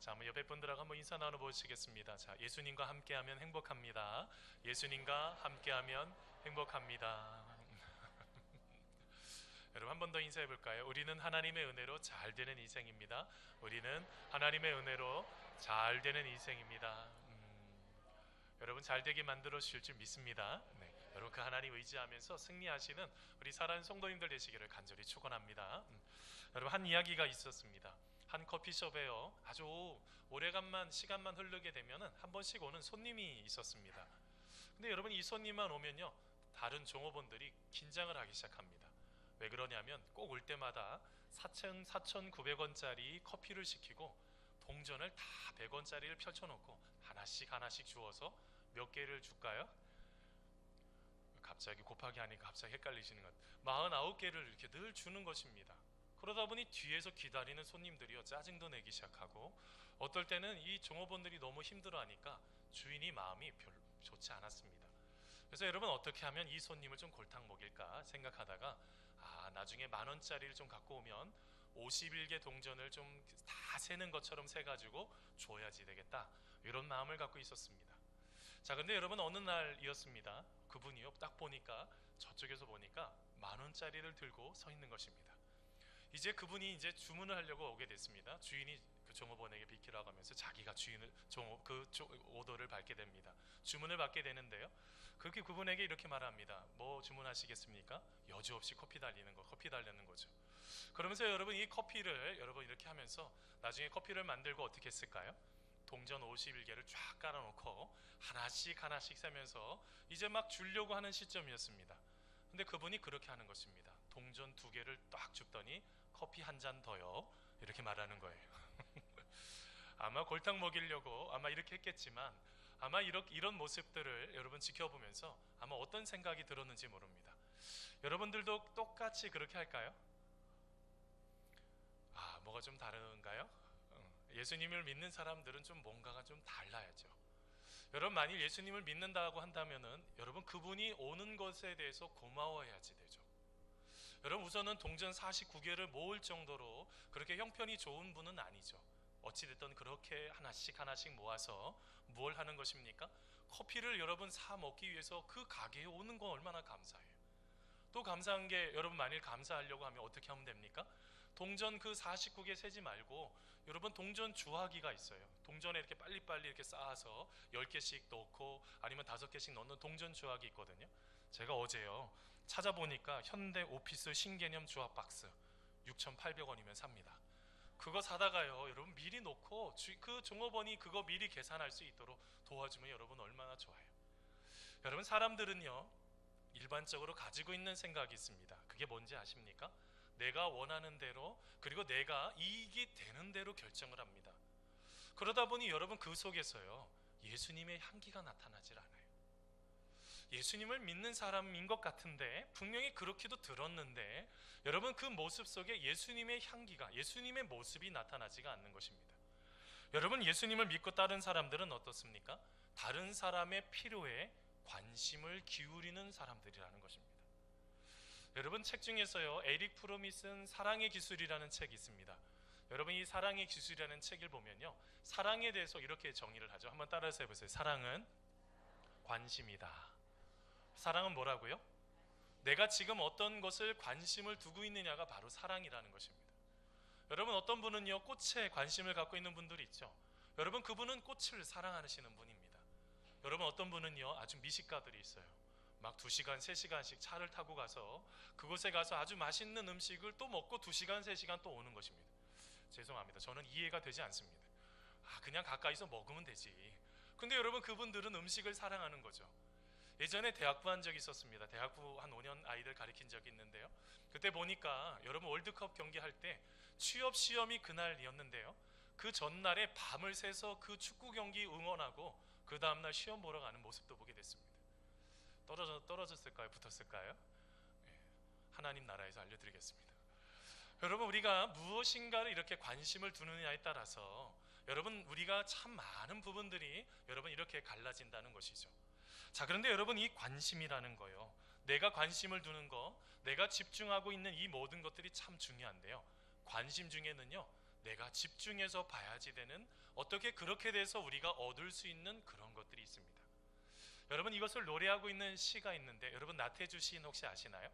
자, 한번 옆에 분들하고 한번 인사 나눠보시겠습니다. 자, 예수님과 함께하면 행복합니다. 예수님과 함께하면 행복합니다. 여러분 한 번 더 인사해 볼까요? 우리는 하나님의 은혜로 잘 되는 인생입니다. 우리는 하나님의 은혜로 잘 되는 인생입니다. 여러분 잘 되게 만들어 주실 줄 믿습니다. 네, 여러분 그 하나님 의지하면서 승리하시는 우리 사랑하는 성도님들 되시기를 간절히 축원합니다. 여러분 한 이야기가 있었습니다. 한 커피숍에요, 아주 오래간만 시간만 흐르게 되면은 한 번씩 오는 손님이 있었습니다. 근데 여러분 이 손님만 오면요, 다른 종업원들이 긴장을 하기 시작합니다. 왜 그러냐면 꼭 올 때마다 4,900원짜리 커피를 시키고 동전을 다 100원짜리를 펼쳐놓고 하나씩 하나씩 주어서 몇 개를 줄까요? 갑자기 곱하기 하니까 갑자기 헷갈리시는 것 같아요. 49개를 이렇게 늘 주는 것입니다. 그러다 보니 뒤에서 기다리는 손님들이요, 짜증도 내기 시작하고, 어떨 때는 이 종업원들이 너무 힘들어하니까 주인이 마음이 별로 좋지 않았습니다. 그래서 여러분 어떻게 하면 이 손님을 좀 골탕 먹일까 생각하다가, 나중에 10,000원짜리를 좀 갖고 오면 51개 동전을 좀 다 세는 것처럼 세가지고 줘야지 되겠다, 이런 마음을 갖고 있었습니다. 자, 근데 여러분 어느 날이었습니다. 그분이요, 딱 보니까 저쪽에서 보니까 10,000원짜리를 들고 서 있는 것입니다. 이제 그분이 이제 주문을 하려고 오게 됐습니다. 주인이 그 종업원에게 비키라고 하면서 자기가 주인을 오더를 받게 됩니다. 주문을 받게 되는데요, 그렇게 그분에게 이렇게 말합니다. 뭐 주문하시겠습니까? 여지없이 커피 달라는 거죠. 그러면서 여러분 이 커피를 여러분 이렇게 하면서 나중에 커피를 만들고 어떻게 했을까요? 동전 51개를 쫙 깔아놓고 하나씩 하나씩 세면서 이제 막 주려고 하는 시점이었습니다. 근데 그분이 그렇게 하는 것입니다. 동전 2개를 딱 줍더니 커피 한 잔 더요, 이렇게 말하는 거예요. 아마 골탕 먹이려고 아마 이렇게 했겠지만, 아마 이런 모습들을 여러분 지켜보면서 아마 어떤 생각이 들었는지 모릅니다. 여러분들도 똑같이 그렇게 할까요? 뭐가 좀 다른가요? 예수님을 믿는 사람들은 좀 뭔가가 좀 달라야죠. 여러분 만일 예수님을 믿는다고 한다면은 여러분 그분이 오는 것에 대해서 고마워해야지 되죠. 여러분 우선은 동전 49개를 모을 정도로 그렇게 형편이 좋은 분은 아니죠. 어찌됐든 그렇게 하나씩 하나씩 모아서 무엇을 하는 것입니까? 커피를 여러분 사 먹기 위해서 그 가게에 오는 거 얼마나 감사해요. 또 감사한 게, 여러분 만일 감사하려고 하면 어떻게 하면 됩니까? 동전 그 49개 세지 말고 여러분 동전 주화기가 있어요. 동전에 이렇게 빨리빨리 이렇게 쌓아서 10개씩 넣고 아니면 5개씩 넣는 동전 주화기 있거든요. 제가 어제요 찾아보니까 현대 오피스 신개념 주화 박스 6,800원이면 삽니다. 그거 사다가요 여러분 미리 놓고 그 종업원이 그거 미리 계산할 수 있도록 도와주면 여러분 얼마나 좋아요. 여러분 사람들은요 일반적으로 가지고 있는 생각이 있습니다. 그게 뭔지 아십니까? 내가 원하는 대로, 그리고 내가 이익이 되는 대로 결정을 합니다. 그러다 보니 여러분 그 속에서요 예수님의 향기가 나타나질 않아요. 예수님을 믿는 사람인 것 같은데, 분명히 그렇게도 들었는데 여러분 그 모습 속에 예수님의 향기가, 예수님의 모습이 나타나지가 않는 것입니다. 여러분 예수님을 믿고 따른 사람들은 어떻습니까? 다른 사람의 필요에 관심을 기울이는 사람들이라는 것입니다. 여러분 책 중에서요 에릭 프롬이 쓴 사랑의 기술이라는 책이 있습니다. 여러분 이 사랑의 기술이라는 책을 보면요 사랑에 대해서 이렇게 정의를 하죠. 한번 따라서 해보세요. 사랑은 관심이다. 사랑은 뭐라고요? 내가 지금 어떤 것을 관심을 두고 있느냐가 바로 사랑이라는 것입니다. 여러분 어떤 분은요 꽃에 관심을 갖고 있는 분들이 있죠. 여러분 그분은 꽃을 사랑하시는 분입니다. 여러분 어떤 분은요 아주 미식가들이 있어요. 막 2시간 3시간씩 차를 타고 가서 그곳에 가서 아주 맛있는 음식을 또 먹고 2시간 3시간 또 오는 것입니다. 죄송합니다. 저는 이해가 되지 않습니다. 그냥 가까이서 먹으면 되지. 근데 여러분 그분들은 음식을 사랑하는 거죠. 예전에 대학부 한 적이 있었습니다. 대학부 한 5년 아이들 가르친 적이 있는데요, 그때 보니까 여러분 월드컵 경기할 때 취업 시험이 그날이었는데요, 그 전날에 밤을 새서 그 축구 경기 응원하고 그 다음날 시험 보러 가는 모습도 보게 됐습니다. 떨어졌을까요? 붙었을까요? 하나님 나라에서 알려드리겠습니다. 여러분 우리가 무엇인가를 이렇게 관심을 두느냐에 따라서 여러분 우리가 참 많은 부분들이 여러분 이렇게 갈라진다는 것이죠. 자, 그런데 여러분 이 관심이라는 거요, 내가 관심을 두는 거, 내가 집중하고 있는 이 모든 것들이 참 중요한데요, 관심 중에는요 내가 집중해서 봐야지 되는, 어떻게 그렇게 돼서 우리가 얻을 수 있는 그런 것들이 있습니다. 여러분, 이것을 노래하고 있는 시가 있는데, 여러분 나태주 시인 혹시 아시나요?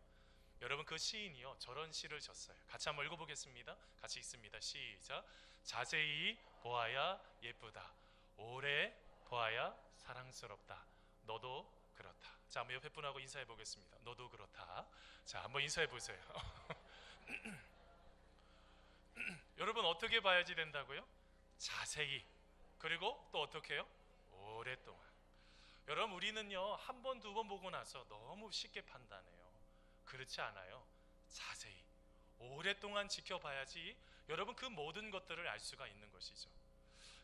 여러분, 그 시인이요 저런 시를 졌어요. 같이 한번 읽어보겠습니다. 같이 읽습니다. 시작. 자세히 보아야 예쁘다, 오래 보아야 사랑스럽다, 너도 그렇다. 자, 한번 옆에 분하고 인사해 보겠습니다. 너도 그렇다. 자, 한번 인사해 보세요. 여러분, 어떻게 봐야지 된다고요? 자세히. 그리고 또 어떻게 해요? 오랫동안. 여러분, 우리는요 한 번, 두 번 보고 나서 너무 쉽게 판단해요. 그렇지 않아요. 자세히 오랫동안 지켜봐야지 여러분 그 모든 것들을 알 수가 있는 것이죠.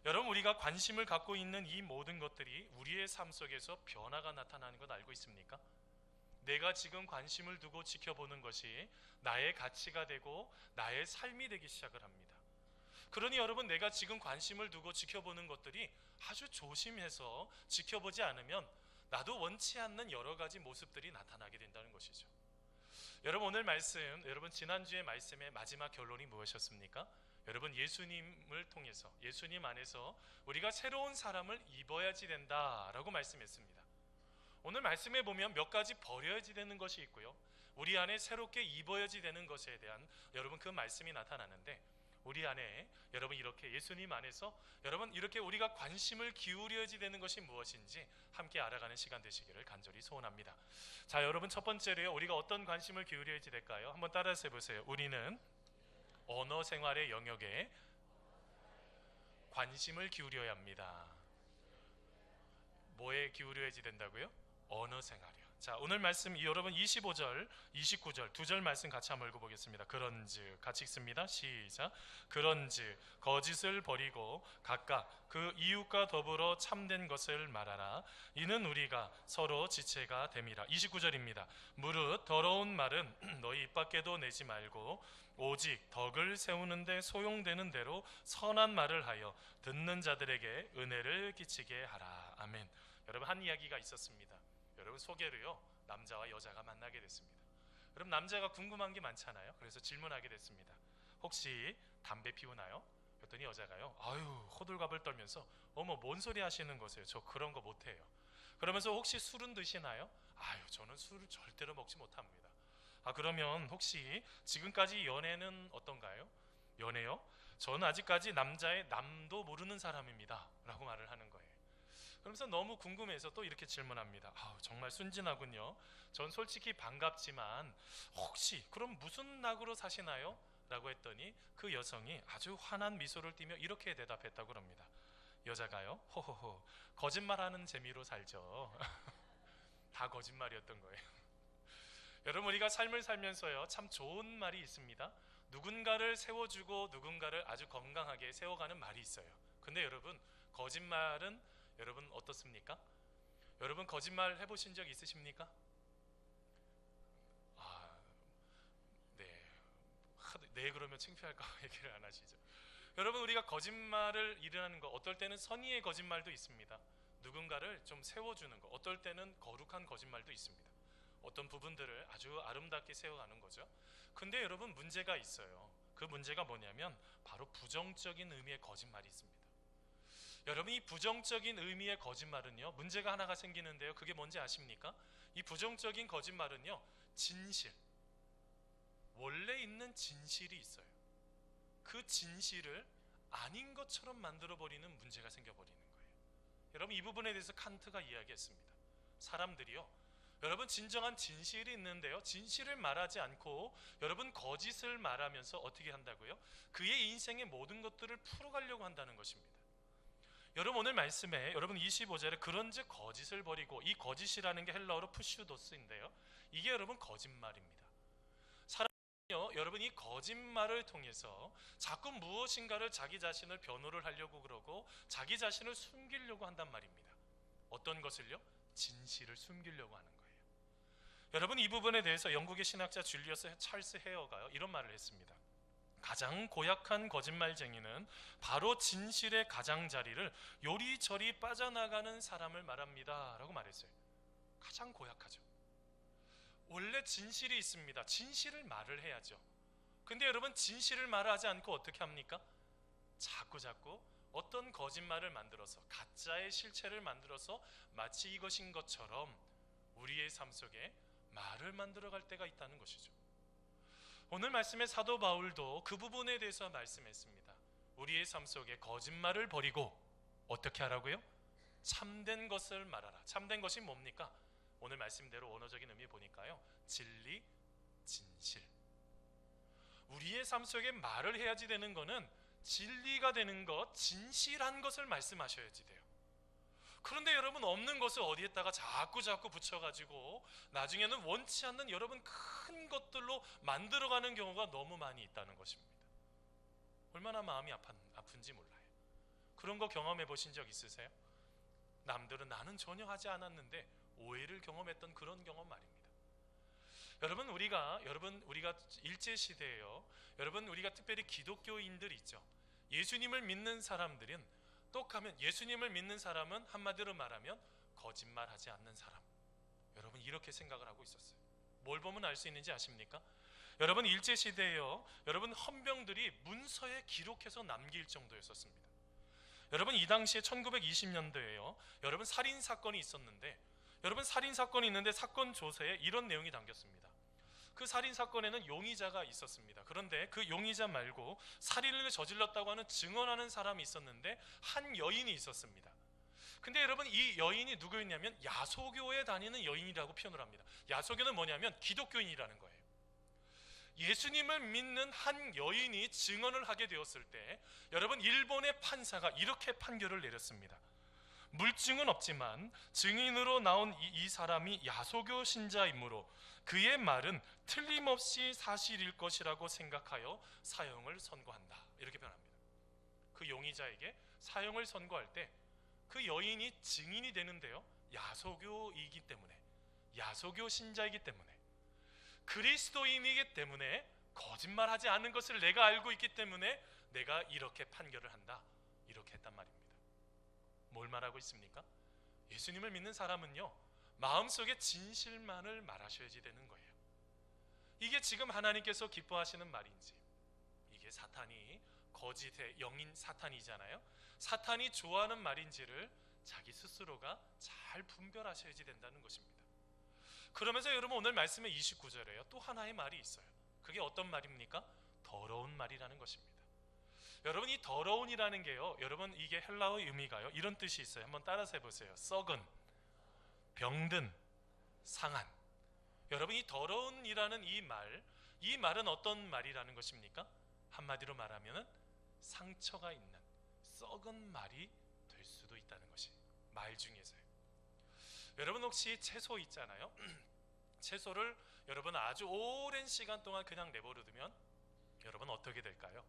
여러분, 우리가 관심을 갖고 있는 이 모든 것들이 우리의 삶 속에서 변화가 나타나는 것 알고 있습니까? 내가 지금 관심을 두고 지켜보는 것이 나의 가치가 되고 나의 삶이 되기 시작을 합니다. 그러니 여러분, 내가 지금 관심을 두고 지켜보는 것들이 아주 조심해서 지켜보지 않으면 나도 원치 않는 여러 가지 모습들이 나타나게 된다는 것이죠. 여러분, 오늘 말씀, 여러분 지난주의 말씀의 마지막 결론이 무엇이었습니까? 여러분, 예수님을 통해서, 예수님 안에서 우리가 새로운 사람을 입어야지 된다라고 말씀했습니다. 오늘 말씀에 보면 몇 가지 버려야지 되는 것이 있고요, 우리 안에 새롭게 입어야지 되는 것에 대한 여러분 그 말씀이 나타나는데, 우리 안에 여러분 이렇게 예수님 안에서 여러분 이렇게 우리가 관심을 기울여야지 되는 것이 무엇인지 함께 알아가는 시간 되시기를 간절히 소원합니다. 자, 여러분 첫 번째로요, 우리가 어떤 관심을 기울여야지 될까요? 한번 따라서 해보세요. 우리는 언어 생활의 영역에 관심을 기울여야 합니다. 뭐에 기울여야지 된다고요? 언어 생활이요. 자, 오늘 말씀 여러분 25절, 29절 두 절 말씀 같이 한번 읽어보겠습니다. 그런즉, 같이 읽습니다. 시작. 그런즉 거짓을 버리고 각각 그 이웃과 더불어 참된 것을 말하라. 이는 우리가 서로 지체가 됨이라. 29절입니다. 무릇 더러운 말은 너희 입 밖에도 내지 말고 오직 덕을 세우는 데 소용되는 대로 선한 말을 하여 듣는 자들에게 은혜를 끼치게 하라. 아멘. 여러분, 한 이야기가 있었습니다. 여러분, 소개로요 남자와 여자가 만나게 됐습니다. 여러분, 남자가 궁금한 게 많잖아요. 그래서 질문하게 됐습니다. 혹시 담배 피우나요? 그랬더니 여자가요, 아유, 호들갑을 떨면서, 어머, 뭔 소리 하시는 거세요? 저 그런 거 못해요. 그러면서 혹시 술은 드시나요? 아유, 저는 술을 절대로 먹지 못합니다. 아, 그러면 혹시 지금까지 연애는 어떤가요? 연애요? 저는 아직까지 남자의 남도 모르는 사람입니다 라고 말을 하는 거예요. 그러면서 너무 궁금해서 또 이렇게 질문합니다. 정말 순진하군요. 전 솔직히 반갑지만 혹시 그럼 무슨 낙으로 사시나요? 라고 했더니 그 여성이 아주 환한 미소를 띠며 이렇게 대답했다고 합니다. 여자가요, 호호호, 거짓말하는 재미로 살죠. 다 거짓말이었던 거예요. 여러분, 우리가 삶을 살면서요 참 좋은 말이 있습니다. 누군가를 세워주고 누군가를 아주 건강하게 세워가는 말이 있어요. 근데 여러분, 거짓말은 여러분 어떻습니까? 여러분, 거짓말 해보신 적 있으십니까? 네. 네 그러면 창피할까 봐 얘기를 안 하시죠. 여러분, 우리가 거짓말을 일어나는 거, 어떨 때는 선의의 거짓말도 있습니다. 누군가를 좀 세워주는 거, 어떨 때는 거룩한 거짓말도 있습니다. 어떤 부분들을 아주 아름답게 세워가는 거죠. 근데 여러분, 문제가 있어요. 그 문제가 뭐냐면 바로 부정적인 의미의 거짓말이 있습니다. 여러분, 이 부정적인 의미의 거짓말은요 문제가 하나가 생기는데요, 그게 뭔지 아십니까? 이 부정적인 거짓말은요 진실, 원래 있는 진실이 있어요. 그 진실을 아닌 것처럼 만들어버리는 문제가 생겨버리는 거예요. 여러분, 이 부분에 대해서 칸트가 이야기했습니다. 사람들이요, 여러분 진정한 진실이 있는데요, 진실을 말하지 않고 여러분 거짓을 말하면서 어떻게 한다고요? 그의 인생의 모든 것들을 풀어가려고 한다는 것입니다. 여러분, 오늘 말씀에 여러분 25절에 그런즉 거짓을 버리고, 이 거짓이라는 게 헬라어로 푸슈도스인데요, 이게 여러분 거짓말입니다. 사람은요 여러분 이 거짓말을 통해서 자꾸 무엇인가를 자기 자신을 변호를 하려고 그러고 자기 자신을 숨기려고 한단 말입니다. 어떤 것을요? 진실을 숨기려고 하는 거예요. 여러분, 이 부분에 대해서 영국의 신학자 줄리어스 찰스 헤어가요 이런 말을 했습니다. 가장 고약한 거짓말쟁이는 바로 진실의 가장자리를 요리저리 빠져나가는 사람을 말합니다 라고 말했어요. 가장 고약하죠. 원래 진실이 있습니다. 진실을 말을 해야죠. 근데 여러분, 진실을 말하지 않고 어떻게 합니까? 자꾸 어떤 거짓말을 만들어서 가짜의 실체를 만들어서 마치 이것인 것처럼 우리의 삶 속에 말을 만들어갈 때가 있다는 것이죠. 오늘 말씀의 사도 바울도 그 부분에 대해서 말씀했습니다. 우리의 삶 속에 거짓말을 버리고 어떻게 하라고요? 참된 것을 말하라. 참된 것이 뭡니까? 오늘 말씀대로 원어적인 의미 보니까요, 진리, 진실. 우리의 삶 속에 말을 해야지 되는 것은 진리가 되는 것, 진실한 것을 말씀하셔야지 돼요. 그런데 여러분, 없는 것을 어디에다가 자꾸 붙여가지고 나중에는 원치 않는 여러분 큰 것들로 만들어가는 경우가 너무 많이 있다는 것입니다. 얼마나 마음이 아픈지 몰라요. 그런 거 경험해 보신 적 있으세요? 남들은 나는 전혀 하지 않았는데 오해를 경험했던 그런 경험 말입니다. 여러분, 우리가 일제시대에요, 여러분, 우리가 특별히 기독교인들 있죠. 예수님을 믿는 사람들은 똑하면, 예수님을 믿는 사람은 한마디로 말하면 거짓말하지 않는 사람, 여러분 이렇게 생각을 하고 있었어요. 뭘 보면 알 수 있는지 아십니까? 여러분, 일제시대에요, 여러분 헌병들이 문서에 기록해서 남길 정도였었습니다. 여러분, 이 당시에 1920년도에요 여러분 살인사건이 있었는데, 여러분 살인사건이 있는데 사건 조서에 이런 내용이 담겼습니다. 그 살인사건에는 용의자가 있었습니다. 그런데 그 용의자 말고 살인을 저질렀다고 하는 증언하는 사람이 있었는데 한 여인이 있었습니다. 근데 여러분, 이 여인이 누구였냐면 야소교에 다니는 여인이라고 표현을 합니다. 야소교는 뭐냐면 기독교인이라는 거예요. 예수님을 믿는 한 여인이 증언을 하게 되었을 때 여러분, 일본의 판사가 이렇게 판결을 내렸습니다. 물증은 없지만 증인으로 나온 이 사람이 야소교 신자이므로 그의 말은 틀림없이 사실일 것이라고 생각하여 사형을 선고한다, 이렇게 표현합니다. 그 용의자에게 사형을 선고할 때 그 여인이 증인이 되는데요, 야소교이기 때문에, 야소교 신자이기 때문에, 그리스도인이기 때문에, 거짓말하지 않는 것을 내가 알고 있기 때문에 내가 이렇게 판결을 한다, 이렇게 했단 말입니다. 뭘 말하고 있습니까? 예수님을 믿는 사람은요, 마음속에 진실만을 말하셔야지 되는 거예요. 이게 지금 하나님께서 기뻐하시는 말인지, 이게 사탄이, 거짓의 영인 사탄이잖아요, 사탄이 좋아하는 말인지를 자기 스스로가 잘 분별하셔야지 된다는 것입니다. 그러면서 여러분, 오늘 말씀의 29절에요 또 하나의 말이 있어요. 그게 어떤 말입니까? 더러운 말이라는 것입니다. 여러분, 이 더러운이라는 게요, 여러분 이게 헬라어의 의미가요 이런 뜻이 있어요. 한번 따라서 해보세요. 썩은, 병든, 상한. 여러분, 이 더러운이라는 이 말은 어떤 말이라는 것입니까? 한마디로 말하면 상처가 있는 썩은 말이 될 수도 있다는 것이 말 중에서요. 여러분, 혹시 채소 있잖아요. 채소를 여러분 아주 오랜 시간 동안 그냥 내버려두면 여러분 어떻게 될까요?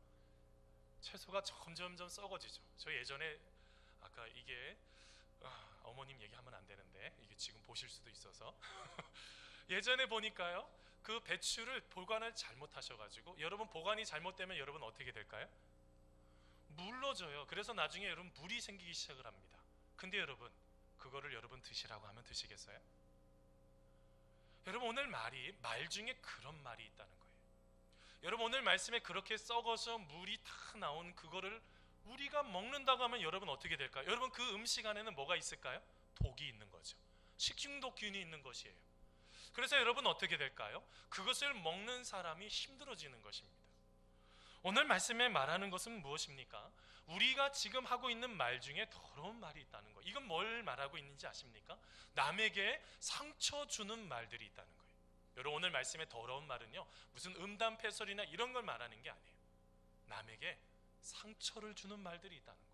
채소가 점점점 썩어지죠. 저 예전에, 아까 이게 어머님 얘기하면 안 되는데 이게 지금 보실 수도 있어서 예전에 보니까요, 그 배추를 보관을 잘못하셔가지고 여러분 보관이 잘못되면 여러분 어떻게 될까요? 물러져요. 그래서 나중에 여러분 물이 생기기 시작을 합니다. 근데 여러분, 그거를 여러분 드시라고 하면 드시겠어요? 여러분, 오늘 말 중에 그런 말이 있다는 거예요. 여러분, 오늘 말씀에 그렇게 썩어서 물이 다 나온 그거를 우리가 먹는다고 하면 여러분 어떻게 될까요? 여러분, 그 음식 안에는 뭐가 있을까요? 독이 있는 거죠. 식중독균이 있는 것이에요. 그래서 여러분 어떻게 될까요? 그것을 먹는 사람이 힘들어지는 것입니다. 오늘 말씀에 말하는 것은 무엇입니까? 우리가 지금 하고 있는 말 중에 더러운 말이 있다는 거예요. 이건 뭘 말하고 있는지 아십니까? 남에게 상처 주는 말들이 있다는 거예요. 여러분, 오늘 말씀의 더러운 말은요, 무슨 음담패설이나 이런 걸 말하는 게 아니에요. 남에게 상처를 주는 말들이 있다는 거예요.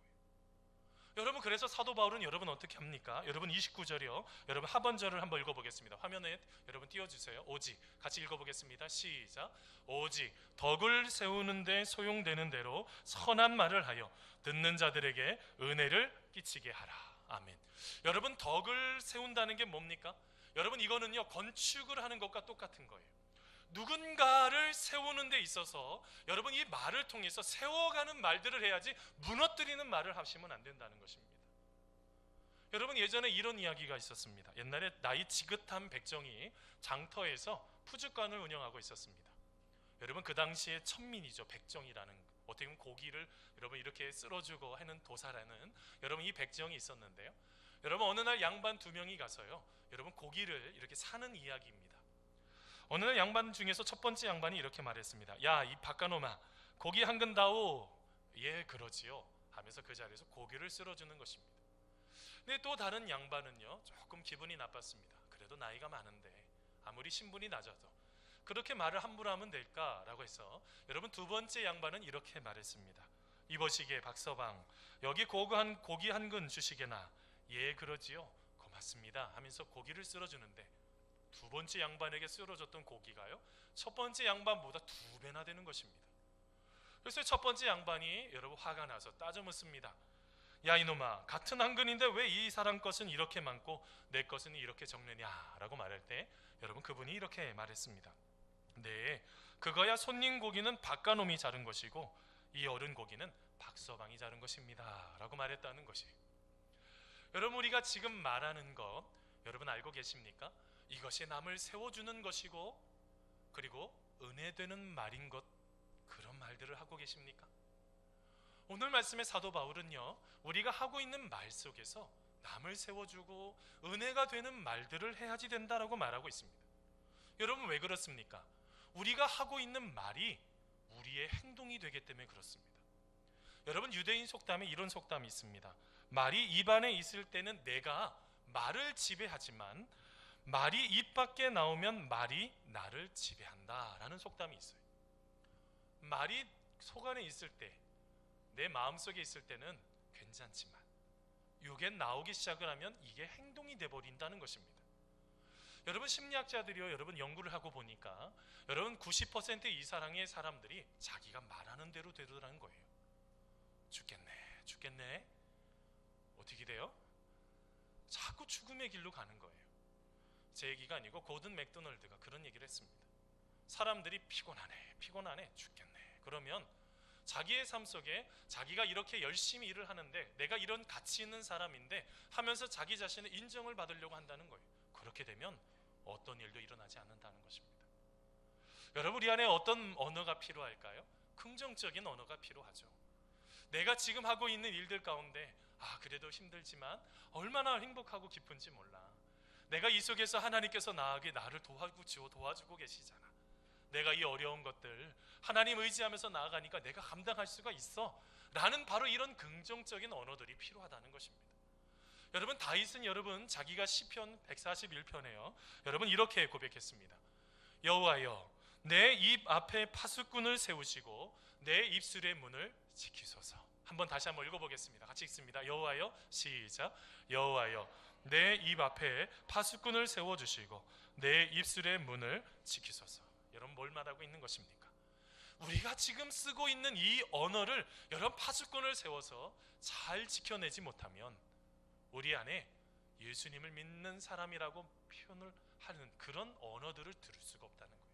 여러분, 그래서 사도 바울은 여러분 어떻게 합니까? 여러분 29절이요, 여러분 하번절을 한번 읽어보겠습니다. 화면에 여러분 띄워주세요. 오직, 같이 읽어보겠습니다. 시작. 오직 덕을 세우는 데 소용되는 대로 선한 말을 하여 듣는 자들에게 은혜를 끼치게 하라. 아멘. 여러분, 덕을 세운다는 게 뭡니까? 여러분, 이거는요, 건축을 하는 것과 똑같은 거예요. 누군가를 세우는 데 있어서 여러분 이 말을 통해서 세워가는 말들을 해야지 무너뜨리는 말을 하시면 안 된다는 것입니다. 여러분, 예전에 이런 이야기가 있었습니다. 옛날에 나이 지긋한 백정이 장터에서 푸주간을 운영하고 있었습니다. 여러분, 그 당시에 천민이죠. 백정이라는 어떻게 보면 고기를 여러분 이렇게 쓸어주고 하는 도사라는 여러분 이 백정이 있었는데요. 여러분 어느 날 양반 두 명이 가서요, 여러분 고기를 이렇게 사는 이야기입니다. 어느 날 양반 중에서 첫 번째 양반이 이렇게 말했습니다. 야, 이 바까놈아, 고기 한 근 다오. 예, 그러지요 하면서 그 자리에서 고기를 쓸어주는 것입니다. 근데 또 다른 양반은요, 조금 기분이 나빴습니다. 그래도 나이가 많은데 아무리 신분이 낮아도 그렇게 말을 함부로 하면 될까라고 해서 여러분 두 번째 양반은 이렇게 말했습니다. 이보시기에 박서방, 여기 고기 한 근 주시게나. 예, 그러지요, 고맙습니다 하면서 고기를 쓸어주는데 두 번째 양반에게 쓸어줬던 고기가요, 첫 번째 양반보다 2배나 되는 것입니다. 그래서 첫 번째 양반이 여러분 화가 나서 따져 묻습니다. 야, 이놈아, 같은 한 근인데 왜 이 사람 것은 이렇게 많고 내 것은 이렇게 적느냐 라고 말할 때 여러분 그분이 이렇게 말했습니다. 네, 그거야 손님 고기는 박가놈이 자른 것이고 이 어른 고기는 박서방이 자른 것입니다 라고 말했다는 것이, 여러분 우리가 지금 말하는 것 여러분 알고 계십니까? 이것이 남을 세워주는 것이고 그리고 은혜 되는 말인 것, 그런 말들을 하고 계십니까? 오늘 말씀의 사도 바울은요, 우리가 하고 있는 말 속에서 남을 세워주고 은혜가 되는 말들을 해야지 된다라고 말하고 있습니다. 여러분 왜 그렇습니까? 우리가 하고 있는 말이 우리의 행동이 되기 때문에 그렇습니다. 여러분 유대인 속담에 이런 속담이 있습니다. 말이 입안에 있을 때는 내가 말을 지배하지만 말이 입 밖에 나오면 말이 나를 지배한다 라는 속담이 있어요. 말이 속 안에 있을 때, 내 마음속에 있을 때는 괜찮지만 이게 나오기 시작을 하면 이게 행동이 돼버린다는 것입니다. 여러분 심리학자들이요, 여러분 연구를 하고 보니까 여러분 90% 이상의 사람들이 자기가 말하는 대로 되더라는 거예요. 죽겠네 어떻게 돼요? 자꾸 죽음의 길로 가는 거예요. 제 얘기가 아니고 고든 맥도널드가 그런 얘기를 했습니다. 사람들이 피곤하네 죽겠네 그러면 자기의 삶 속에 자기가 이렇게 열심히 일을 하는데 내가 이런 가치 있는 사람인데 하면서 자기 자신의 인정을 받으려고 한다는 거예요. 그렇게 되면 어떤 일도 일어나지 않는다는 것입니다. 여러분 우리 안에 어떤 언어가 필요할까요? 긍정적인 언어가 필요하죠. 내가 지금 하고 있는 일들 가운데 그래도 힘들지만 얼마나 행복하고 기쁜지 몰라. 내가 이 속에서 하나님께서 나를 도와주고 계시잖아. 내가 이 어려운 것들 하나님 의지하면서 나아가니까 내가 감당할 수가 있어 라는 바로 이런 긍정적인 언어들이 필요하다는 것입니다. 여러분 다윗은 여러분 자기가 시편 141편에요 여러분 이렇게 고백했습니다. 여호와여, 내 입 앞에 파수꾼을 세우시고 내 입술의 문을 지키소서. 다시 한번 읽어보겠습니다. 같이 읽습니다. 여호와여, 시작. 여호와여, 내 입 앞에 파수꾼을 세워주시고 내 입술의 문을 지키소서. 여러분 뭘 말하고 있는 것입니까? 우리가 지금 쓰고 있는 이 언어를 여러분 파수꾼을 세워서 잘 지켜내지 못하면 우리 안에 예수님을 믿는 사람이라고 표현을 하는 그런 언어들을 들을 수가 없다는 거예요.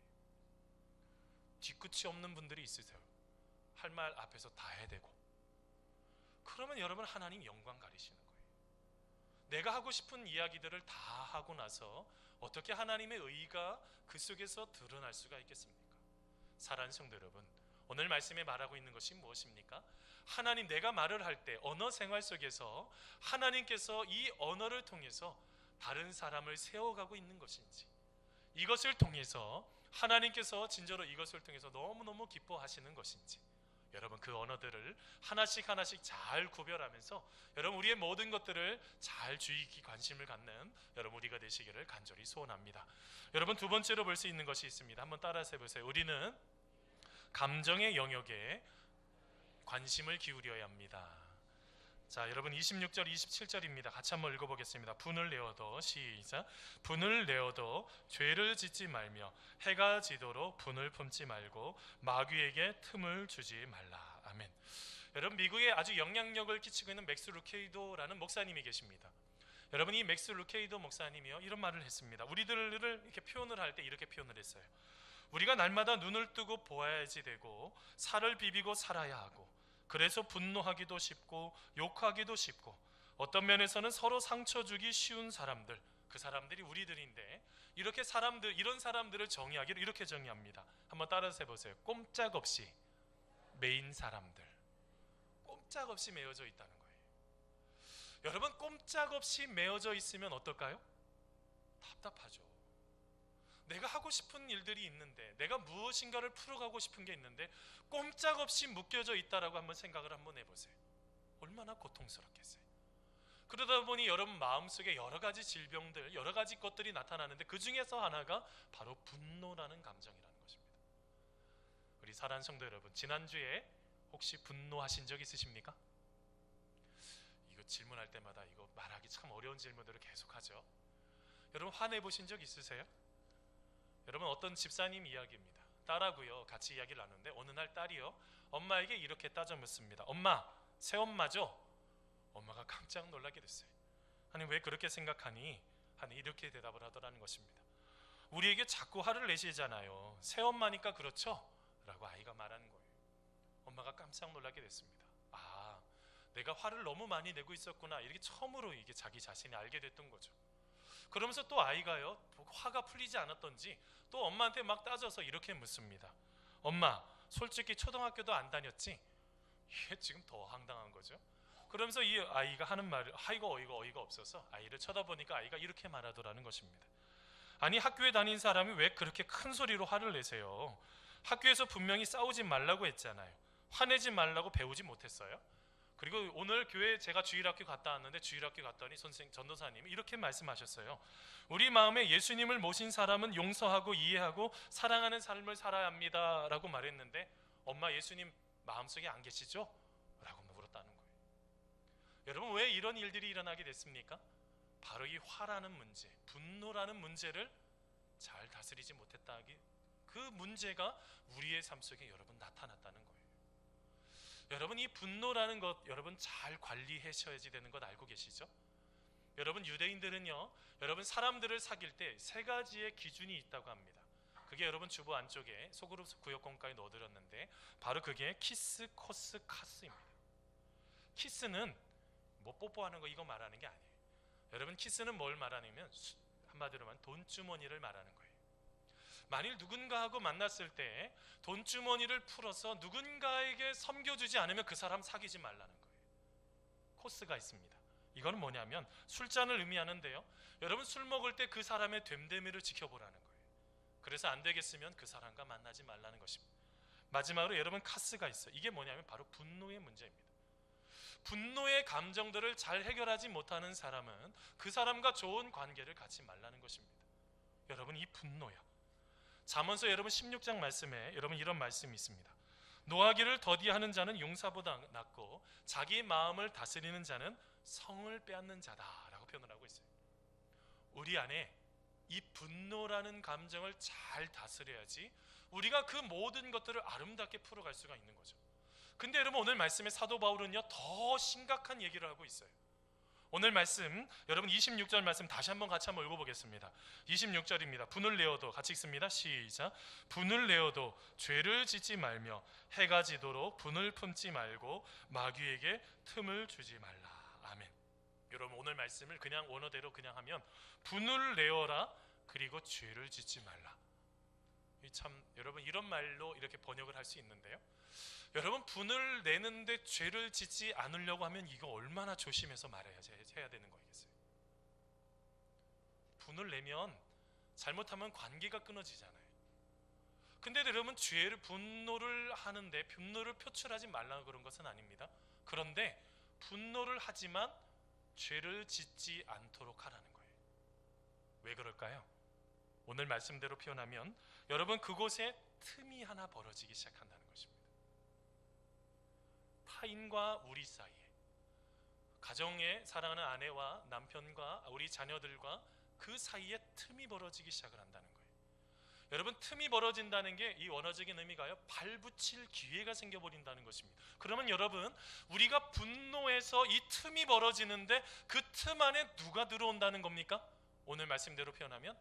뒤끝이 없는 분들이 있으세요. 할 말 앞에서 다 해야 되고, 그러면 여러분 하나님 영광 가리시는 거예요. 내가 하고 싶은 이야기들을 다 하고 나서 어떻게 하나님의 의가 그 속에서 드러날 수가 있겠습니까? 사랑하는 성도 여러분, 오늘 말씀에 말하고 있는 것이 무엇입니까? 하나님, 내가 말을 할 때 언어 생활 속에서 하나님께서 이 언어를 통해서 다른 사람을 세워가고 있는 것인지, 이것을 통해서 하나님께서 진짜로 이것을 통해서 너무너무 기뻐하시는 것인지, 여러분 그 언어들을 하나씩 잘 구별하면서 여러분 우리의 모든 것들을 잘 주의 깊게 관심을 갖는 여러분 우리가 되시기를 간절히 소원합니다. 여러분 두 번째로 볼 수 있는 것이 있습니다. 한번 따라서 해보세요. 우리는 감정의 영역에 관심을 기울여야 합니다. 자, 여러분 26절 27절입니다. 같이 한번 읽어보겠습니다. 분을 내어도, 시작. 분을 내어도 죄를 짓지 말며 해가 지도록 분을 품지 말고 마귀에게 틈을 주지 말라. 아멘. 여러분 미국에 아주 영향력을 끼치고 있는 맥스 루케이도라는 목사님이 계십니다. 여러분 이 맥스 루케이도 목사님이요 이런 말을 했습니다. 우리들을 이렇게 표현을 할 때 이렇게 표현을 했어요. 우리가 날마다 눈을 뜨고 보아야지 되고 살을 비비고 살아야 하고, 그래서 분노하기도 쉽고 욕하기도 쉽고, 어떤 면에서는 서로 상처 주기 쉬운 사람들, 그 사람들이 우리들인데, 이렇게 이런 사람들을 정의하기를 이렇게 정의합니다. 한번 따라서 해보세요. 꼼짝없이 매인 사람들, 꼼짝없이 매어져 있다는 거예요. 여러분, 꼼짝없이 매어져 있으면 어떨까요? 답답하죠. 내가 하고 싶은 일들이 있는데, 내가 무엇인가를 풀어가고 싶은 게 있는데 꼼짝없이 묶여져 있다라고 한번 생각을 한번 해보세요. 얼마나 고통스럽겠어요. 그러다 보니 여러분 마음속에 여러 가지 질병들, 여러 가지 것들이 나타나는데 그 중에서 하나가 바로 분노라는 감정이라는 것입니다. 우리 사랑하는 성도 여러분, 지난주에 혹시 분노하신 적 있으십니까? 이거 질문할 때마다 이거 말하기 참 어려운 질문들을 계속하죠. 여러분, 화내보신 적 있으세요? 여러분, 어떤 집사님 이야기입니다. 딸하고요 같이 이야기를 나누는데 어느 날 딸이요 엄마에게 이렇게 따져 묻습니다. 엄마, 새엄마죠? 엄마가 깜짝 놀라게 됐어요. 아니, 왜 그렇게 생각하니? 하니 이렇게 대답을 하더라는 것입니다. 우리에게 자꾸 화를 내시잖아요. 새엄마니까 그렇죠? 라고 아이가 말하는 거예요. 엄마가 깜짝 놀라게 됐습니다. 아, 내가 화를 너무 많이 내고 있었구나, 이렇게 처음으로 이게 자기 자신이 알게 됐던 거죠. 그러면서 또 아이가요 화가 풀리지 않았던지 또 엄마한테 막 따져서 이렇게 묻습니다. 엄마, 솔직히 초등학교도 안 다녔지? 이게 지금 더 황당한 거죠. 그러면서 이 아이가 하는 말을 어이가 없어서 아이를 쳐다보니까 아이가 이렇게 말하더라는 것입니다. 아니, 학교에 다닌 사람이 왜 그렇게 큰 소리로 화를 내세요? 학교에서 분명히 싸우지 말라고 했잖아요. 화내지 말라고 배우지 못했어요? 그리고 오늘 교회 제가 주일학교 갔다 왔는데 주일학교 갔더니 전도사님이 이렇게 말씀하셨어요. 우리 마음에 예수님을 모신 사람은 용서하고 이해하고 사랑하는 삶을 살아야 합니다 라고 말했는데 엄마, 예수님 마음속에 안 계시죠? 라고 물었다는 거예요. 여러분, 왜 이런 일들이 일어나게 됐습니까? 바로 이 화라는 문제, 분노라는 문제를 잘 다스리지 못했다기, 그 문제가 우리의 삶 속에 여러분 나타났다는 거예요. 여러분, 이 분노라는 것 여러분 잘 관리하셔야지 되는 것 알고 계시죠? 여러분, 유대인들은요 여러분 사람들을 사귈 때 세 가지의 기준이 있다고 합니다. 그게 여러분 주보 안쪽에 소그룹 구역공과에 넣어드렸는데 바로 그게 키스, 코스, 카스입니다. 키스는 뭐 뽀뽀하는 거 이거 말하는 게 아니에요. 여러분, 키스는 뭘 말하냐면 한마디로 말하면 돈주머니를 말하는 거예요. 만일 누군가하고 만났을 때 돈주머니를 풀어서 누군가에게 섬겨주지 않으면 그 사람 사귀지 말라는 거예요. 코스가 있습니다. 이거는 뭐냐면 술잔을 의미하는데요, 여러분 술 먹을 때 그 사람의 됨됨이를 지켜보라는 거예요. 그래서 안 되겠으면 그 사람과 만나지 말라는 것입니다. 마지막으로 여러분 카스가 있어요. 이게 뭐냐면 바로 분노의 문제입니다. 분노의 감정들을 잘 해결하지 못하는 사람은 그 사람과 좋은 관계를 갖지 말라는 것입니다. 여러분, 이 분노야. 잠언서 여러분 16장 말씀에 여러분 이런 말씀이 있습니다. 노하기를 더디하는 자는 용사보다 낫고 자기 마음을 다스리는 자는 성을 빼앗는 자다라고 표현을 하고 있어요. 우리 안에 이 분노라는 감정을 잘 다스려야지 우리가 그 모든 것들을 아름답게 풀어갈 수가 있는 거죠. 근데 여러분, 오늘 말씀에 사도 바울은요 더 심각한 얘기를 하고 있어요. 오늘 말씀 여러분 26절 말씀 다시 한번 같이 한번 읽어보겠습니다. 26절입니다. 분을 내어도, 같이 읽습니다. 시작. 분을 내어도 죄를 짓지 말며 해가 지도록 분을 품지 말고 마귀에게 틈을 주지 말라. 아멘. 여러분, 오늘 말씀을 그냥 원어대로 그냥 하면 분을 내어라, 그리고 죄를 짓지 말라. 참 여러분, 이런 말로 이렇게 번역을 할 수 있는데요, 여러분 분을 내는데 죄를 짓지 않으려고 하면 이거 얼마나 조심해서 해야 되는 거겠어요. 분을 내면 잘못하면 관계가 끊어지잖아요. 근데 여러분, 분노를 하는데 분노를 표출하지 말라고 그런 것은 아닙니다. 그런데 분노를 하지만 죄를 짓지 않도록 하라는 거예요. 왜 그럴까요? 오늘 말씀대로 표현하면 여러분, 그곳에 틈이 하나 벌어지기 시작한다는 것입니다. 타인과 우리 사이에, 가정에 사랑하는 아내와 남편과 우리 자녀들과 그 사이에 틈이 벌어지기 시작을 한다는 거예요. 여러분, 틈이 벌어진다는 게 이 원어적인 의미가요, 발붙일 기회가 생겨버린다는 것입니다. 그러면 여러분, 우리가 분노해서 이 틈이 벌어지는데 그 틈 안에 누가 들어온다는 겁니까? 오늘 말씀대로 표현하면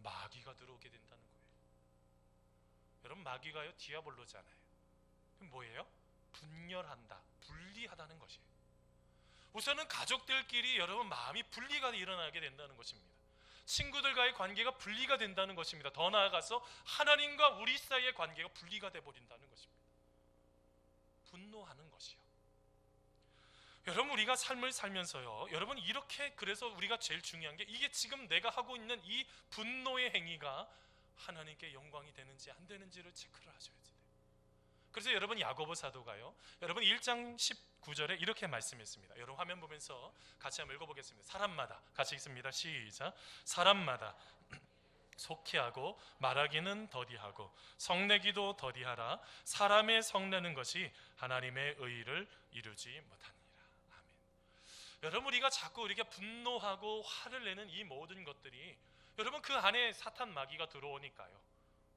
마귀가 들어오게 된다는 거예요. 여러분, 마귀가요 디아볼로잖아요. 그럼 뭐예요? 분열한다, 분리하다는 것이에요. 우선은 가족들끼리 여러분 마음이 분리가 일어나게 된다는 것입니다. 친구들과의 관계가 분리가 된다는 것입니다. 더 나아가서 하나님과 우리 사이의 관계가 분리가 돼 버린다는 것입니다. 분노하는 것이요. 여러분, 우리가 삶을 살면서요, 여러분, 이렇게, 그래서 우리가 제일 중요한 게, 이게 지금 내가 하고 있는 이 분노의 행위가 하나님께 영광이 되는지 안 되는지를 체크를 하셔야지 돼요. 그래서 여러분, 야고보 사도가요, 여러분 1장 19절에 이렇게 말씀했습니다. 여러분 화면 보면서 같이 한번 읽어보겠습니다. 사람마다, 같이 읽습니다. 시작. 사람마다 속히하고 말하기는 더디하고 성내기도 더디하라. 사람의 성내는 것이 하나님의 의를 이루지 못하니라. 아멘. 여러분, 우리가 자꾸 이렇게 분노하고 화를 내는 이 모든 것들이, 여러분, 그 안에 사탄 마귀가 들어오니까요,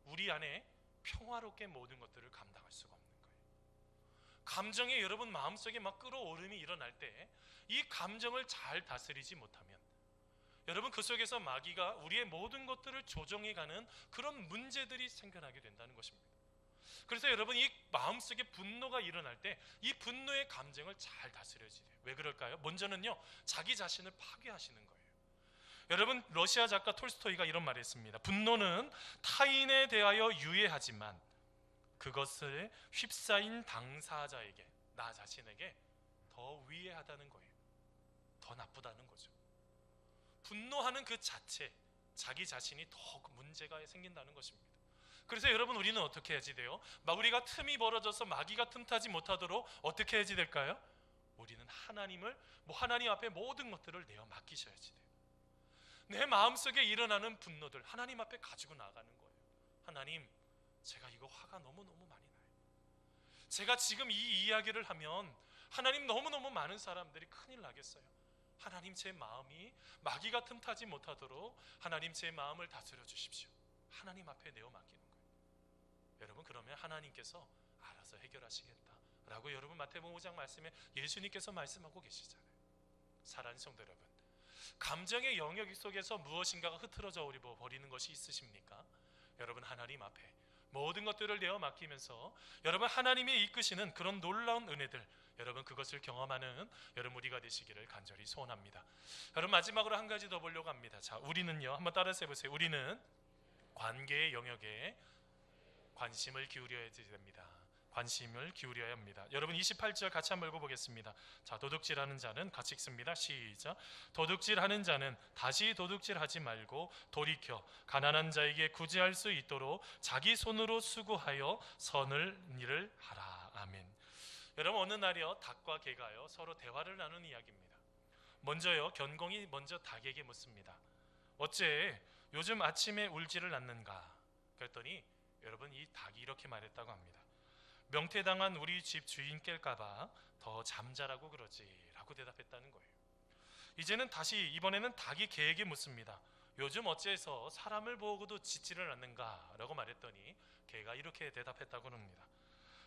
우리 안에 평화롭게 모든 것들을 감당할 수가 없는 거예요. 감정에, 여러분 마음속에 막 끌어오름이 일어날 때 이 감정을 잘 다스리지 못하면, 여러분, 그 속에서 마귀가 우리의 모든 것들을 조정해가는 그런 문제들이 생겨나게 된다는 것입니다. 그래서 여러분, 이 마음속에 분노가 일어날 때 이 분노의 감정을 잘 다스려야지 돼요. 왜 그럴까요? 먼저는요, 자기 자신을 파괴하시는 거예요. 여러분, 러시아 작가 톨스토이가 이런 말을 했습니다. 분노는 타인에 대하여 유해하지만 그것을 휩싸인 당사자에게, 나 자신에게 더 위해하다는 거예요. 더 나쁘다는 거죠. 분노하는 그 자체, 자기 자신이 더 문제가 생긴다는 것입니다. 그래서 여러분, 우리는 어떻게 해야지 돼요? 우리가 틈이 벌어져서 마귀가 틈타지 못하도록 어떻게 해야지 될까요? 우리는 하나님 앞에 모든 것들을 내어 맡기셔야지 돼요. 내 마음속에 일어나는 분노들 하나님 앞에 가지고 나가는 거예요. 하나님, 제가 이거 화가 너무너무 많이 나요. 제가 지금 이 이야기를 하면 하나님, 너무너무 많은 사람들이 큰일 나겠어요. 하나님, 제 마음이 마귀가 틈타지 못하도록 하나님, 제 마음을 다스려 주십시오. 하나님 앞에 내어 맡기는 거예요. 여러분, 그러면 하나님께서 알아서 해결하시겠다라고 여러분 마태복음 5장 말씀에 예수님께서 말씀하고 계시잖아요. 사랑하는 성도 여러분, 감정의 영역 속에서 무엇인가가 흐트러져 버리는 것이 있으십니까? 여러분, 하나님 앞에 모든 것들을 내어 맡기면서 여러분, 하나님이 이끄시는 그런 놀라운 은혜들, 여러분, 그것을 경험하는 여러분 우리가 되시기를 간절히 소원합니다. 여러분, 마지막으로 한 가지 더 보려고 합니다. 자, 우리는요, 한번 따라서 해보세요. 우리는 관계의 영역에 관심을 기울여야 됩니다. 관심을 기울여야 합니다. 여러분, 28절 같이 한번 읽어보겠습니다. 자, 도둑질하는 자는, 같이 읽습니다. 시작. 도둑질하는 자는 다시 도둑질하지 말고 돌이켜 가난한 자에게 구제할 수 있도록 자기 손으로 수고하여 선을 일을 하라. 아멘. 여러분, 어느 날이요, 닭과 개가요 서로 대화를 나누는 이야기입니다. 먼저요, 견공이 먼저 닭에게 묻습니다. 어째 요즘 아침에 울지를 않는가? 그랬더니 여러분, 이 닭이 이렇게 말했다고 합니다. 명태당한 우리 집 주인 깰까봐 더 잠자라고 그러지 라고 대답했다는 거예요. 이제는 다시, 이번에는 닭이 개에게 묻습니다. 요즘 어째서 사람을 보고도 짖지를 않는가? 라고 말했더니 개가 이렇게 대답했다고 합니다.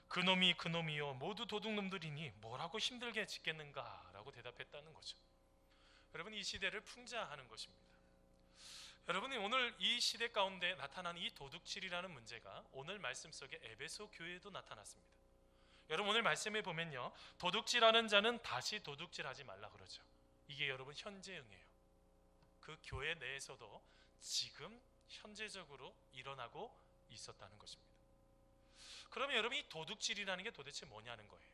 그놈이요, 모두 도둑놈들이니 뭐라고 힘들게 짖겠는가? 라고 대답했다는 거죠. 여러분, 이 시대를 풍자하는 것입니다. 여러분이 오늘 이 시대 가운데 나타난 이 도둑질이라는 문제가 오늘 말씀 속에 에베소 교회에도 나타났습니다. 여러분, 오늘 말씀에 보면요, 도둑질하는 자는 다시 도둑질하지 말라 그러죠. 이게 여러분 현재형이에요. 그 교회 내에서도 지금 현재적으로 일어나고 있었다는 것입니다. 그러면 여러분, 이 도둑질이라는 게 도대체 뭐냐는 거예요.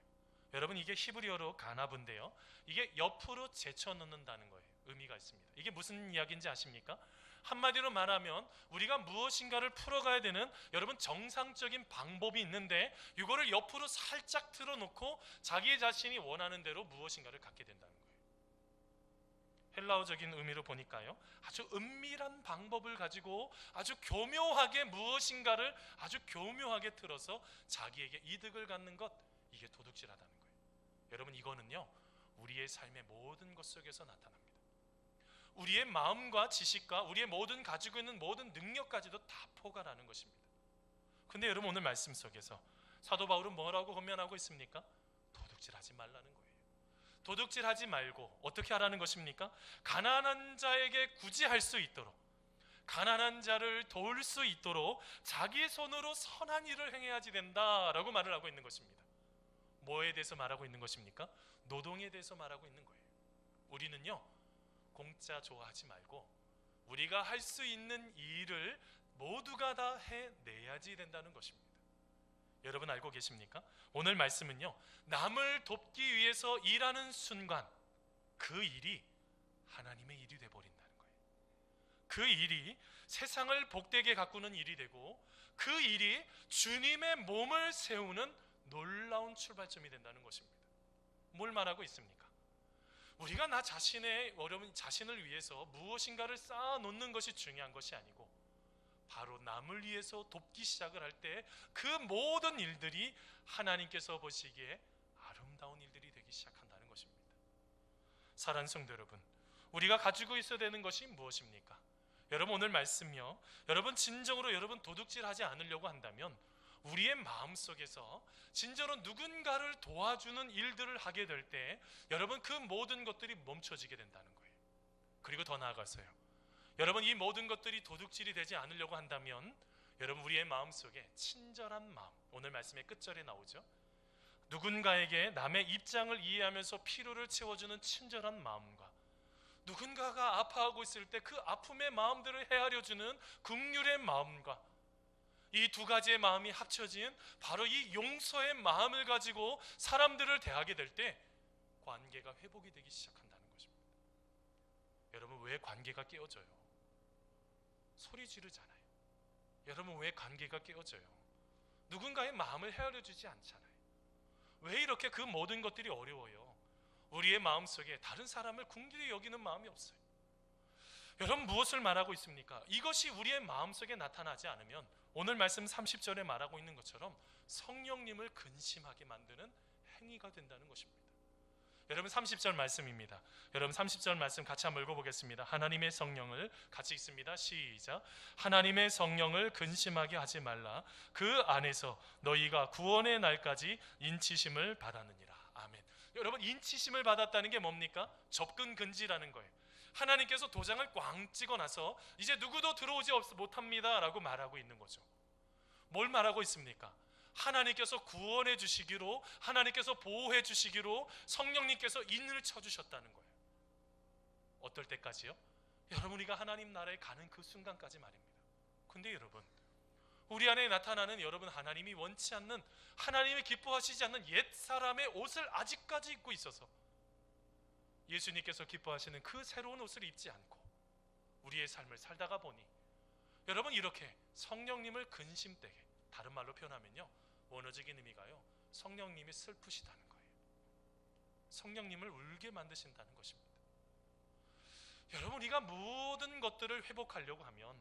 여러분, 이게 히브리어로 가나브인데요, 이게 옆으로 제쳐놓는다는 거예요. 의미가 있습니다. 이게 무슨 이야기인지 아십니까? 한마디로 말하면 우리가 무엇인가를 풀어가야 되는 여러분 정상적인 방법이 있는데 이거를 옆으로 살짝 틀어놓고 자기 자신이 원하는 대로 무엇인가를 갖게 된다는 거예요. 헬라어적인 의미로 보니까요, 아주 은밀한 방법을 가지고 아주 교묘하게 무엇인가를 아주 교묘하게 틀어서 자기에게 이득을 갖는 것, 이게 도둑질하다는 거예요. 여러분, 이거는요, 우리의 삶의 모든 것 속에서 나타납니다. 우리의 마음과 지식과 우리의 모든 가지고 있는 모든 능력까지도 다 포괄하는 것입니다. 근데 여러분, 오늘 말씀 속에서 사도 바울은 뭐라고 권면하고 있습니까? 도둑질하지 말라는 거예요. 도둑질하지 말고 어떻게 하라는 것입니까? 가난한 자에게 구제할 수 있도록, 가난한 자를 도울 수 있도록 자기 손으로 선한 일을 행해야지 된다라고 말을 하고 있는 것입니다. 뭐에 대해서 말하고 있는 것입니까? 노동에 대해서 말하고 있는 거예요. 우리는요, 공짜 좋아하지 말고 우리가 할 수 있는 일을 모두가 다 해내야지 된다는 것입니다. 여러분 알고 계십니까? 오늘 말씀은요, 남을 돕기 위해서 일하는 순간 그 일이 하나님의 일이 되어버린다는 거예요. 그 일이 세상을 복되게 가꾸는 일이 되고, 그 일이 주님의 몸을 세우는 놀라운 출발점이 된다는 것입니다. 뭘 말하고 있습니까? 우리가 나 자신의 여러분 자신을 위해서 무엇인가를 쌓아 놓는 것이 중요한 것이 아니고, 바로 남을 위해서 돕기 시작을 할 때 그 모든 일들이 하나님께서 보시기에 아름다운 일들이 되기 시작한다는 것입니다. 사랑하는 성도 여러분, 우리가 가지고 있어야 되는 것이 무엇입니까? 여러분 오늘 말씀요, 여러분 진정으로 여러분 도둑질하지 않으려고 한다면 우리의 마음속에서 진정으로 누군가를 도와주는 일들을 하게 될 때 여러분 그 모든 것들이 멈춰지게 된다는 거예요. 그리고 더 나아가서요, 여러분 이 모든 것들이 도둑질이 되지 않으려고 한다면 여러분 우리의 마음속에 친절한 마음, 오늘 말씀의 끝절에 나오죠. 누군가에게 남의 입장을 이해하면서 필요를 채워주는 친절한 마음과 누군가가 아파하고 있을 때 그 아픔의 마음들을 헤아려주는 긍휼의 마음과 이 두 가지의 마음이 합쳐진 바로 이 용서의 마음을 가지고 사람들을 대하게 될 때 관계가 회복이 되기 시작한다는 것입니다. 여러분 왜 관계가 깨어져요? 소리 지르잖아요. 여러분 왜 관계가 깨어져요? 누군가의 마음을 헤아려주지 않잖아요. 왜 이렇게 그 모든 것들이 어려워요? 우리의 마음속에 다른 사람을 긍휼히 여기는 마음이 없어요. 여러분 무엇을 말하고 있습니까? 이것이 우리의 마음속에 나타나지 않으면 오늘 말씀 30절에 말하고 있는 것처럼 성령님을 근심하게 만드는 행위가 된다는 것입니다. 여러분 30절 말씀입니다. 여러분 30절 말씀 같이 한번 읽어보겠습니다. 하나님의 성령을 같이 읽습니다. 시작. 하나님의 성령을 근심하게 하지 말라. 그 안에서 너희가 구원의 날까지 인치심을 받았느니라. 아멘. 여러분 인치심을 받았다는 게 뭡니까? 접근 금지라는 거예요. 하나님께서 도장을 꽝 찍어놔서 이제 누구도 들어오지 못합니다 라고 말하고 있는 거죠. 뭘 말하고 있습니까? 하나님께서 구원해 주시기로, 하나님께서 보호해 주시기로 성령님께서 인을 쳐주셨다는 거예요. 어떨 때까지요? 여러분 우리가 하나님 나라에 가는 그 순간까지 말입니다. 근데 여러분 우리 안에 나타나는 여러분 하나님이 원치 않는, 하나님이 기뻐하시지 않는 옛 사람의 옷을 아직까지 입고 있어서 예수님께서 기뻐하시는 그 새로운 옷을 입지 않고 우리의 삶을 살다가 보니 여러분 이렇게 성령님을 근심되게, 다른 말로 표현하면요 원어적인 의미가요 성령님이 슬프시다는 거예요. 성령님을 울게 만드신다는 것입니다. 여러분 우리가 모든 것들을 회복하려고 하면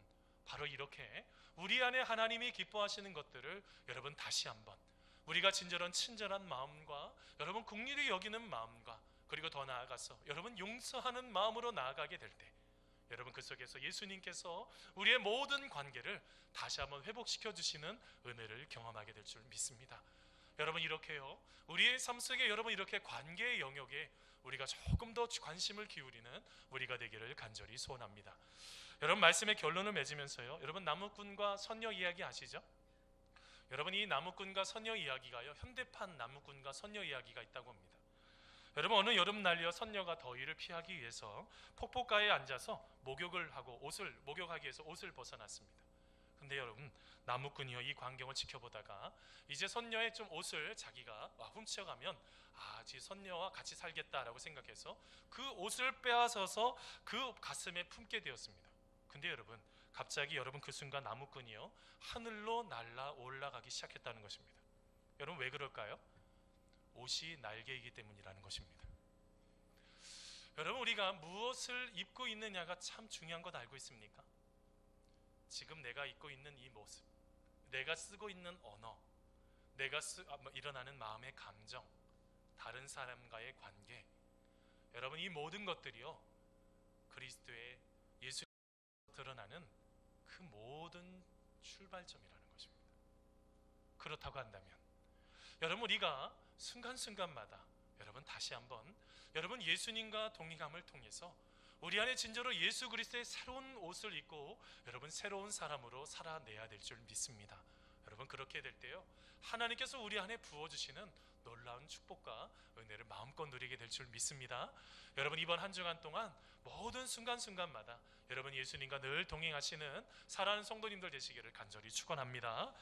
바로 이렇게 우리 안에 하나님이 기뻐하시는 것들을 여러분 다시 한번 우리가 친절한 마음과 여러분 긍휼히 여기는 마음과 그리고 더 나아가서 여러분 용서하는 마음으로 나아가게 될 때 여러분 그 속에서 예수님께서 우리의 모든 관계를 다시 한번 회복시켜 주시는 은혜를 경험하게 될 줄 믿습니다. 여러분 이렇게요 우리의 삶 속에 여러분 이렇게 관계의 영역에 우리가 조금 더 관심을 기울이는 우리가 되기를 간절히 소원합니다. 여러분 말씀의 결론을 맺으면서요, 여러분 나무꾼과 선녀 이야기 아시죠? 여러분 이 나무꾼과 선녀 이야기가요 현대판 나무꾼과 선녀 이야기가 있다고 합니다. 여러분 어느 여름날이요 선녀가 더위를 피하기 위해서 폭포가에 앉아서 목욕을 하고 목욕하기 위해서 옷을 벗어났습니다. 근데 여러분 나무꾼이요 이 광경을 지켜보다가 이제 선녀의 좀 옷을 자기가 훔쳐가면 이 선녀와 같이 살겠다라고 생각해서 그 옷을 빼앗아서 그 가슴에 품게 되었습니다. 근데 여러분 갑자기 여러분 그 순간 나무꾼이요 하늘로 날아 올라가기 시작했다는 것입니다. 여러분 왜 그럴까요? 옷이 날개이기 때문이라는 것입니다. 여러분 우리가 무엇을 입고 있느냐가 참 중요한 것 알고 있습니까? 지금 내가 입고 있는 이 모습, 내가 쓰고 있는 언어, 내가 일어나는 마음의 감정, 다른 사람과의 관계, 여러분 이 모든 것들이요 그리스도의 예수님으로 드러나는 그 모든 출발점이라는 것입니다. 그렇다고 한다면 여러분 우리가 순간순간마다 여러분 다시 한번 여러분 예수님과 동행함을 통해서 우리 안에 진짜로 예수 그리스도의 새로운 옷을 입고 여러분 새로운 사람으로 살아내야 될 줄 믿습니다. 여러분 그렇게 될 때요 하나님께서 우리 안에 부어주시는 놀라운 축복과 은혜를 마음껏 누리게 될 줄 믿습니다. 여러분 이번 한 주간 동안 모든 순간순간마다 여러분 예수님과 늘 동행하시는 사랑하는 성도님들 되시기를 간절히 축원합니다.